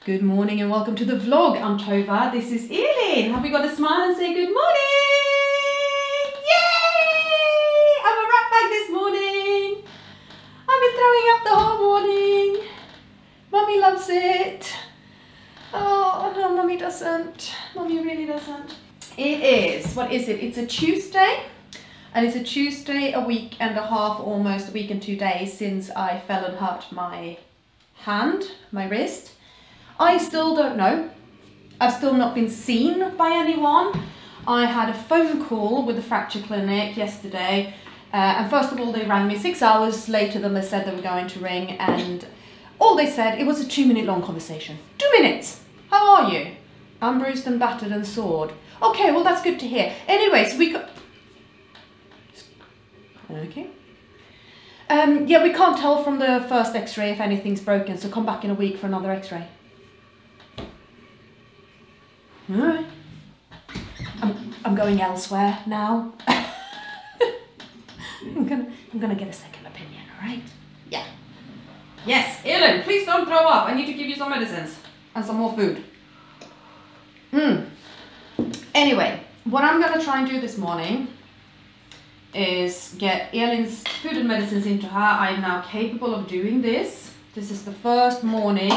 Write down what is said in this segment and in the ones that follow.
Good morning and welcome to the vlog. I'm Tova, this is Elin. Have we got a smile and say good morning? Yay! I'm a rat bag this morning. I've been throwing up the whole morning. Mummy loves it. Oh no, Mummy doesn't. Mummy really doesn't. It is, what is it? It's a Tuesday. And it's a Tuesday, a week and a half, almost a week and 2 days since I fell and hurt my hand, my wrist. I still don't know. I've still not been seen by anyone. I had a phone call with the fracture clinic yesterday. And first of all, they rang me 6 hours later than they said they were going to ring. And all they said, it was a 2-minute long conversation. 2 minutes. How are you? I'm bruised and battered and sawed. Okay, well, that's good to hear. Anyways, we got... Okay. Yeah, we can't tell from the first x-ray if anything's broken, so come back in a week for another x-ray. Alright. I'm going elsewhere now. I'm gonna get a second opinion, alright? Yeah. Yes, Elin, please don't throw up. I need to give you some medicines and some more food. Anyway, what I'm gonna try and do this morning is get Elin's food and medicines into her. I am now capable of doing this. This is the first morning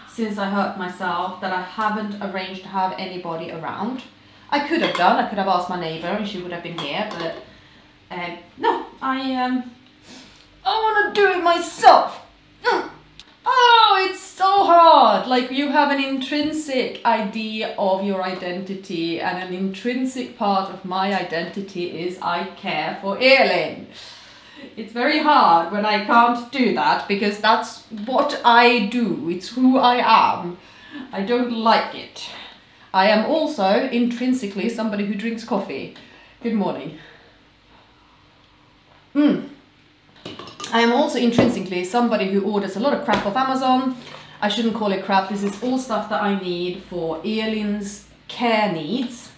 since I hurt myself that I haven't arranged to have anybody around. I could have done, I could have asked my neighbour and she would have been here, but no, I want to do it myself. Oh, it's so hard. Like, you have an intrinsic idea of your identity, and an intrinsic part of my identity is I care for Elin. It's very hard when I can't do that, because that's what I do. It's who I am. I don't like it. I am also intrinsically somebody who drinks coffee. Good morning. I am also intrinsically somebody who orders a lot of crap off Amazon. I shouldn't call it crap. This is all stuff that I need for Elin's care needs,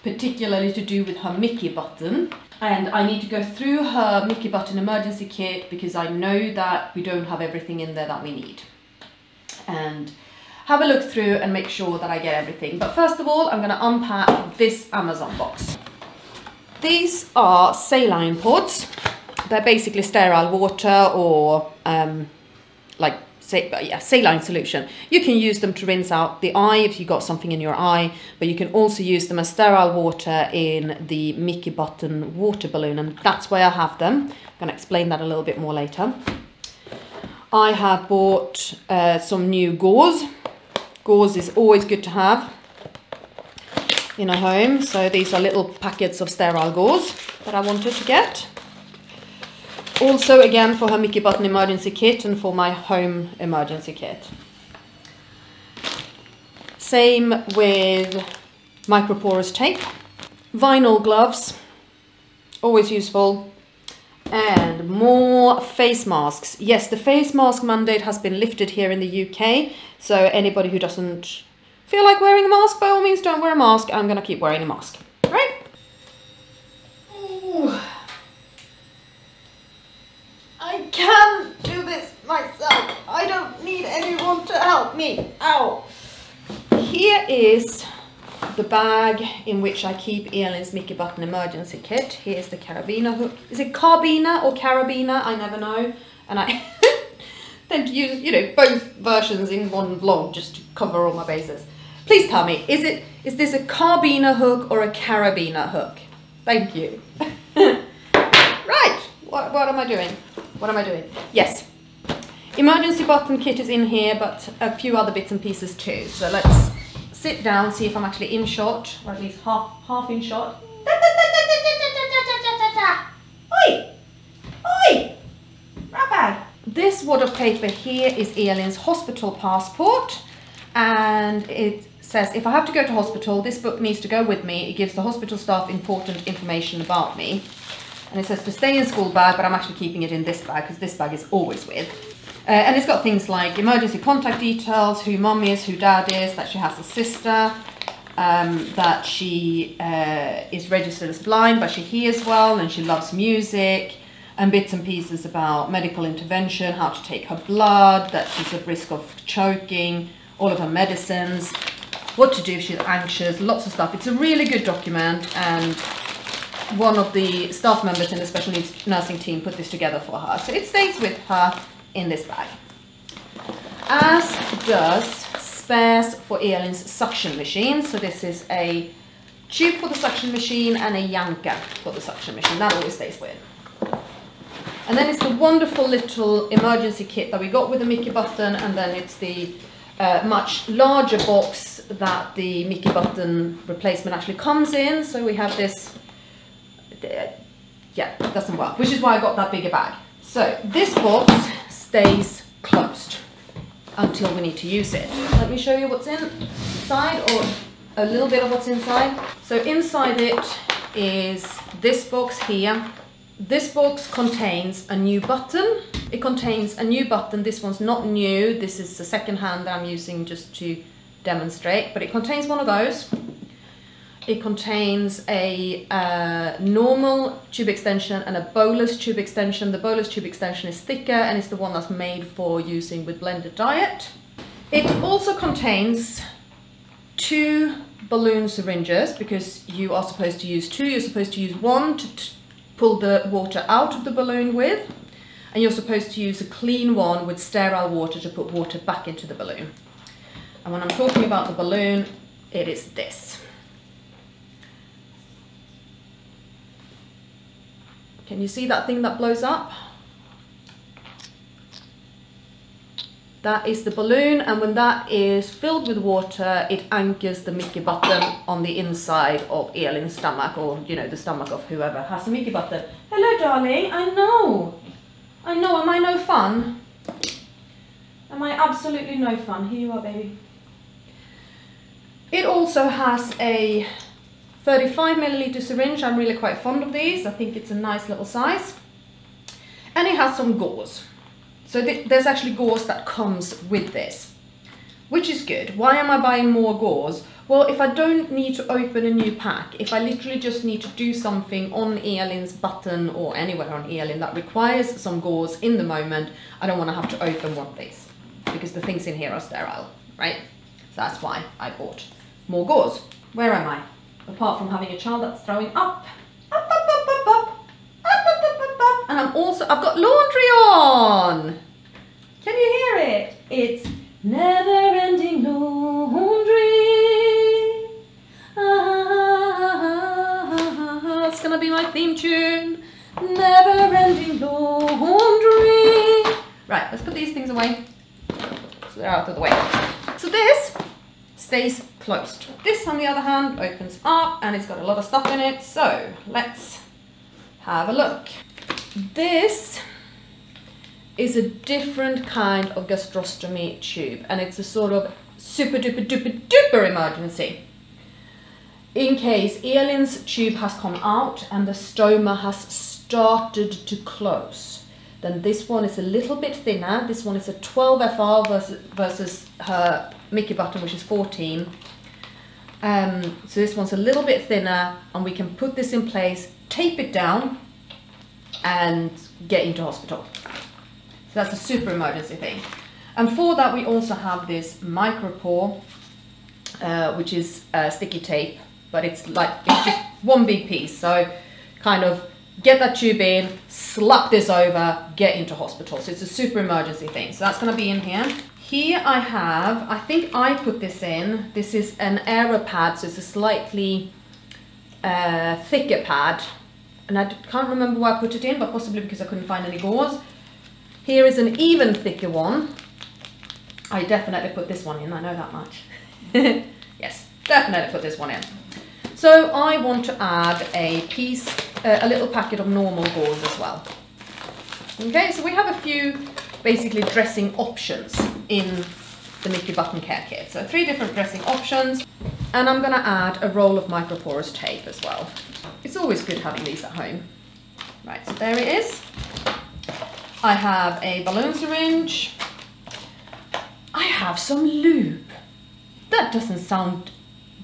particularly to do with her Mickey button. And I need to go through her Mickey button emergency kit because I know that we don't have everything in there that we need. And have a look through and make sure that I get everything. But first of all, I'm going to unpack this Amazon box. These are saline pods. They're basically sterile water or saline solution. You can use them to rinse out the eye if you got something in your eye, but you can also use them as sterile water in the Mickey button water balloon, and that's why I have them. I'm going to explain that a little bit more later. I have bought some new gauze. Gauze is always good to have in a home, so these are little packets of sterile gauze that I wanted to get. Also, again, for her Mickey button emergency kit and for my home emergency kit. Same with microporous tape. Vinyl gloves, always useful. And more face masks. Yes, the face mask mandate has been lifted here in the UK. So anybody who doesn't feel like wearing a mask, by all means, don't wear a mask. I'm going to keep wearing a mask. Right? Ooh. I can do this myself. I don't need anyone to help me. Ow. Here is the bag in which I keep Elin's Mickey button emergency kit. Here's the carabiner hook. Is it carbiner or carabiner? I never know. And I tend to use, you know, both versions in one vlog just to cover all my bases. Please tell me, is this a carbiner hook or a carabiner hook? Thank you. Right. What am I doing? What am I doing? Yes. Emergency button kit is in here, but a few other bits and pieces too. So let's sit down, see if I'm actually in shot, or at least half in shot. Oi! Oi! Rat bag! This wad of paper here is Elin's hospital passport, and it says if I have to go to hospital, this book needs to go with me. It gives the hospital staff important information about me. And it says to stay in school bag, but I'm actually keeping it in this bag because this bag is always with. And it's got things like emergency contact details, who mum is, who dad is, that she has a sister, that she is registered as blind, but she hears well and she loves music, and bits and pieces about medical intervention, how to take her blood, that she's at risk of choking, all of her medicines, what to do if she's anxious, lots of stuff. It's a really good document, and one of the staff members in the special needs nursing team put this together for her. So it stays with her in this bag. As does spares for Elin's suction machine. So this is a tube for the suction machine and a yanker for the suction machine. That always stays with. And then it's the wonderful little emergency kit that we got with the Mickey button, and then it's the much larger box that the Mickey button replacement actually comes in. So we have this, yeah, it doesn't work, which is why I got that bigger bag. So this box stays closed until we need to use it. Let me show you what's inside, or a little bit of what's inside. So inside it is this box here. This box contains a new button. It contains a new button. This one's not new. This is the second hand that I'm using just to demonstrate, but it contains one of those. It contains a normal tube extension and a bolus tube extension. The bolus tube extension is thicker and it's the one that's made for using with blended diet. It also contains 2 balloon syringes, because you are supposed to use 2. You're supposed to use one to pull the water out of the balloon with, and you're supposed to use a clean one with sterile water to put water back into the balloon. And when I'm talking about the balloon, it is this. Can you see that thing that blows up? That is the balloon, and when that is filled with water, it anchors the Mickey button on the inside of Elin's stomach, or, you know, the stomach of whoever has a Mickey button. Hello, darling. I know. Am I no fun? Am I absolutely no fun? Here you are, baby. It also has a 35ml syringe. I'm really quite fond of these. I think it's a nice little size. And it has some gauze. So there's actually gauze that comes with this, which is good. Why am I buying more gauze? Well, if I don't need to open a new pack, if I literally just need to do something on Elin's button or anywhere on Elin that requires some gauze in the moment, I don't want to have to open one of these, because the things in here are sterile, right? So that's why I bought more gauze. Where am I? Apart from having a child that's throwing up. And I've got laundry on. Can you hear it? It's never-ending laundry. That's gonna be my theme tune. Never-ending laundry. Right, let's put these things away so they're out of the way. So this stays closed. This, on the other hand, opens up and it's got a lot of stuff in it. So let's have a look. This is a different kind of gastrostomy tube, and it's a sort of super duper duper duper emergency. In case Elin's tube has come out and the stoma has started to close, then this one is a little bit thinner. This one is a 12 FR versus her Mickey button, which is 14. So this one's a little bit thinner, and we can put this in place, tape it down, and get into hospital. So that's a super emergency thing. And for that we also have this micropore, which is sticky tape, but it's just one big piece. So kind of get that tube in, slap this over, get into hospital. So it's a super emergency thing. So that's going to be in here. Here I have, I think I put this in. This is an aero pad, so it's a slightly thicker pad. And I can't remember why I put it in, but possibly because I couldn't find any gauze. Here is an even thicker one. I definitely put this one in, I know that much. Yes, definitely put this one in. So I want to add a little packet of normal gauze as well. Okay, so we have a few basically dressing options in the Mickey button care kit. So 3 different dressing options. And I'm gonna add a roll of microporous tape as well. It's always good having these at home. Right, so there it is. I have a balloon syringe. I have some lube. That doesn't sound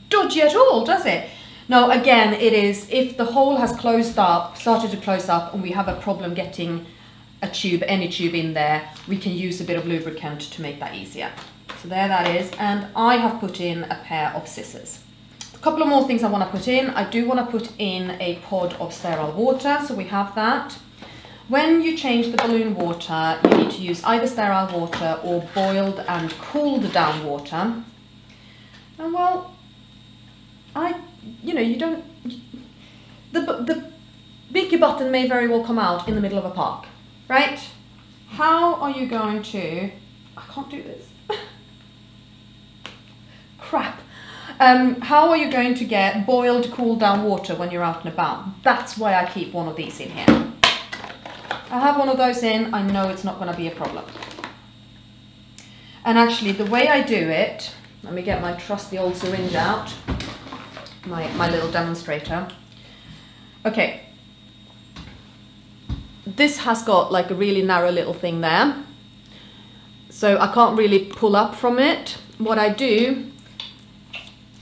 dodgy at all, does it? No, again, it is if the hole has started to close up, and we have a problem getting a tube, any tube in there, we can use a bit of lubricant to make that easier. So So there that is, and I have put in a pair of scissors. A couple of more things I want to put in. I do want to put in a pod of sterile water, so we have that. When you change the balloon water, you need to use either sterile water or boiled and cooled down water. And well, the Mickey button may very well come out in the middle of a park, right? How are you going to, I can't do this. Crap. How are you going to get boiled, cooled down water when you're out and about? That's why I keep one of these in here. I have one of those in, I know it's not going to be a problem. And actually the way I do it, let me get my trusty old syringe out, my little demonstrator. Okay, this has got like a really narrow little thing there, so I can't really pull up from it. What I do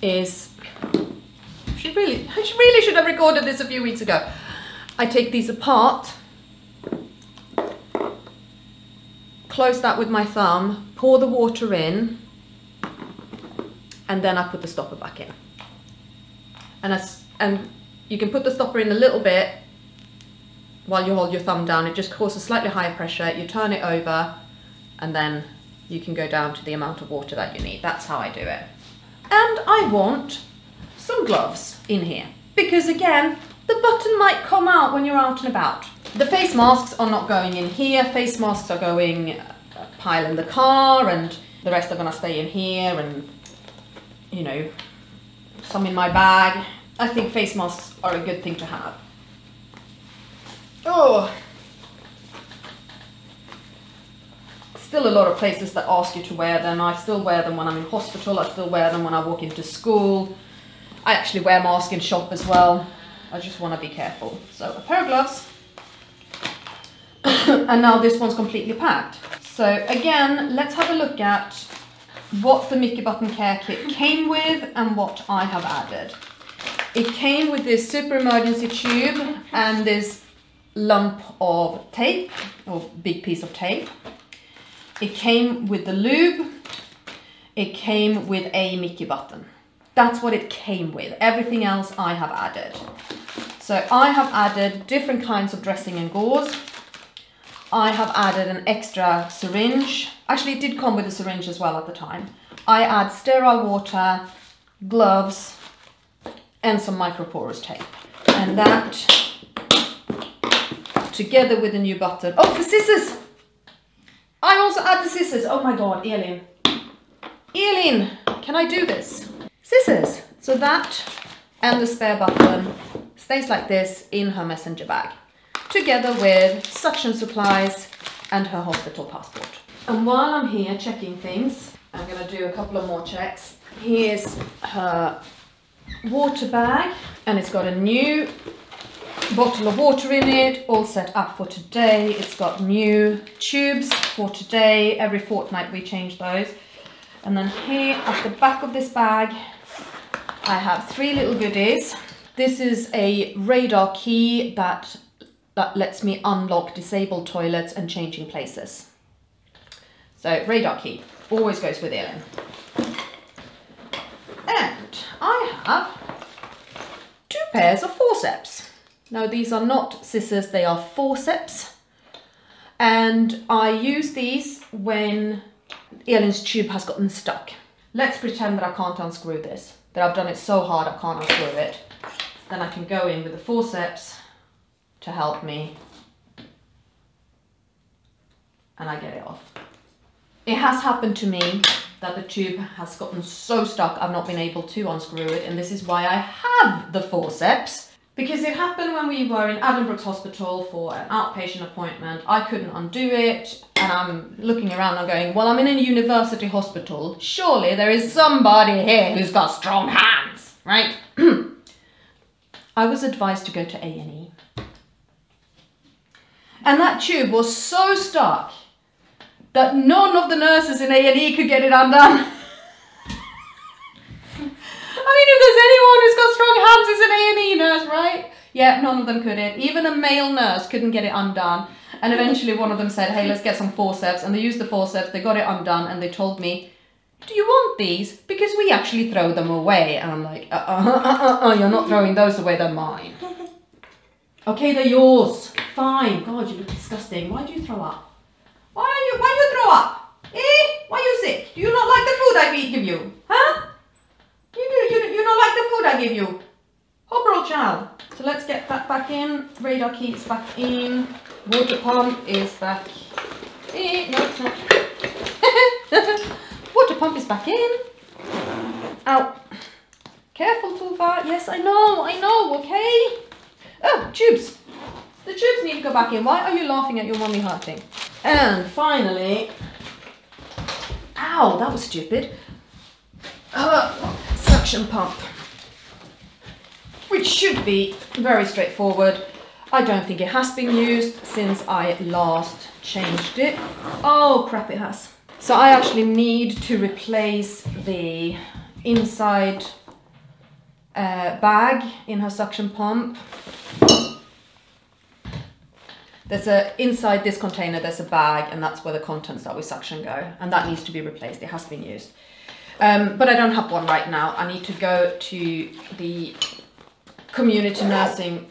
is, I really should have recorded this a few weeks ago. I take these apart, close that with my thumb, pour the water in, and then I put the stopper back in. And you can put the stopper in a little bit while you hold your thumb down. It just causes slightly higher pressure. You turn it over, and then you can go down to the amount of water that you need. That's how I do it. And I want some gloves in here, because again, the button might come out when you're out and about. The face masks are not going in here. Face masks are going pile in the car, and the rest are gonna stay in here, and you know, some in my bag. I think face masks are a good thing to have. Oh, still a lot of places that ask you to wear them. I still wear them when I'm in hospital. I still wear them when I walk into school. I actually wear a mask in shop as well. I just want to be careful. So a pair of gloves. And now this one's completely packed. So again, let's have a look at what the Mickey Button Care Kit came with and what I have added. It came with this super emergency tube and this lump of tape, or big piece of tape. It came with the lube. It came with a Mickey button. That's what it came with. Everything else I have added. So I have added different kinds of dressing and gauze. I have added an extra syringe. Actually, it did come with a syringe as well at the time. I add sterile water, gloves, and some microporous tape. And that, together with the new button. Oh, for scissors! I also add the scissors. Oh my God, Elin. Elin, can I do this? Scissors. So that and the spare button stays like this in her messenger bag, together with suction supplies and her hospital passport. And while I'm here checking things, I'm gonna do a couple of more checks. Here's her water bag, and it's got a new bottle of water in it, all set up for today. It's got new tubes for today. Every fortnight we change those. And then here at the back of this bag, I have 3 little goodies. This is a radar key that lets me unlock disabled toilets and changing places. So radar key always goes with Elin. And I have 2 pairs of forceps. Now these are not scissors, they are forceps. And I use these when Elin's tube has gotten stuck. Let's pretend that I can't unscrew this, that I've done it so hard I can't unscrew it. Then I can go in with the forceps to help me, and I get it off. It has happened to me that the tube has gotten so stuck I've not been able to unscrew it, and this is why I have the forceps. Because it happened when we were in Addenbrooke's hospital for an outpatient appointment. I couldn't undo it, and I'm looking around and going, well, I'm in a university hospital. Surely there is somebody here who's got strong hands, right? I was advised to go to A&E. And that tube was so stuck that none of the nurses in A&E could get it undone. I mean, if there's anyone who's got strong hands, it's an A&E nurse, right? Yeah, none of them could it. Even a male nurse couldn't get it undone. And eventually one of them said, hey, let's get some forceps. And they used the forceps, they got it undone, and they told me, do you want these? Because we actually throw them away. And I'm like, you're not throwing those away, they're mine. Okay, they're yours. Fine. God, you look disgusting. Why do you throw up? Why you throw up? Why you sick? Do you not like the food I give you? Huh? You not like the food I give you? Horrible child. So let's get that back in. Radar key is back in. Water pump is back in. No, it's not. Water pump is back in. Ow. Careful, Tuva. Yes, I know, okay? Oh, tubes. The tubes need to go back in. Why are you laughing at your mommy hurting? And finally, ow, that was stupid. Suction pump, which should be very straightforward. I don't think it has been used since I last changed it. Oh crap, it has. So I actually need to replace the inside bag in her suction pump. There's inside this container, there's a bag, and that's where the contents that we suction go, and that needs to be replaced. It has been used. But I don't have one right now. I need to go to the community nursing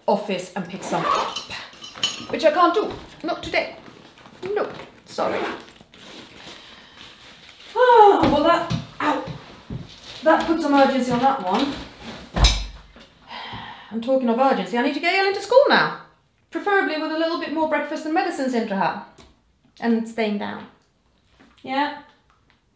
office and pick some up, which I can't do. Not today. No, sorry. Oh, well that put some urgency on that one. I'm talking of urgency. I need to get Elin to school now. Preferably with a little bit more breakfast and medicines into her. And staying down. Yeah?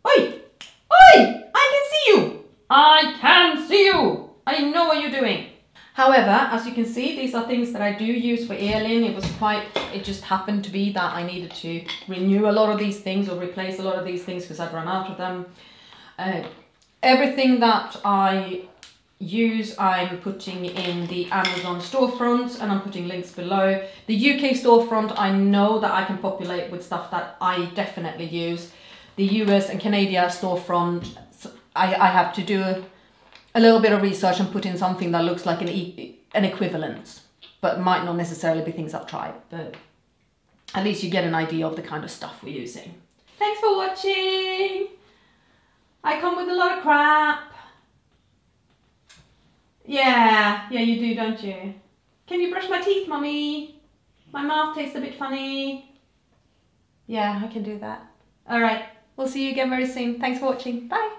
Oi! Oi! I can see you! I can see you! I know what you're doing. However, as you can see, these are things that I do use for Elin. It just happened to be that I needed to renew a lot of these things or replace a lot of these things because I'd run out of them. Everything that I use, I'm putting in the Amazon storefront, and I'm putting links below. The UK storefront, I know that I can populate with stuff that I definitely use. The US and Canadian storefront, I have to do a little bit of research and put in something that looks like an equivalent, but might not necessarily be things I've tried, but at least you get an idea of the kind of stuff we're using. Thanks for watching. I come with a lot of crap. Yeah, you do, don't you? Can you brush my teeth, Mummy? My mouth tastes a bit funny. Yeah, I can do that. All right, we'll see you again very soon. Thanks for watching. Bye.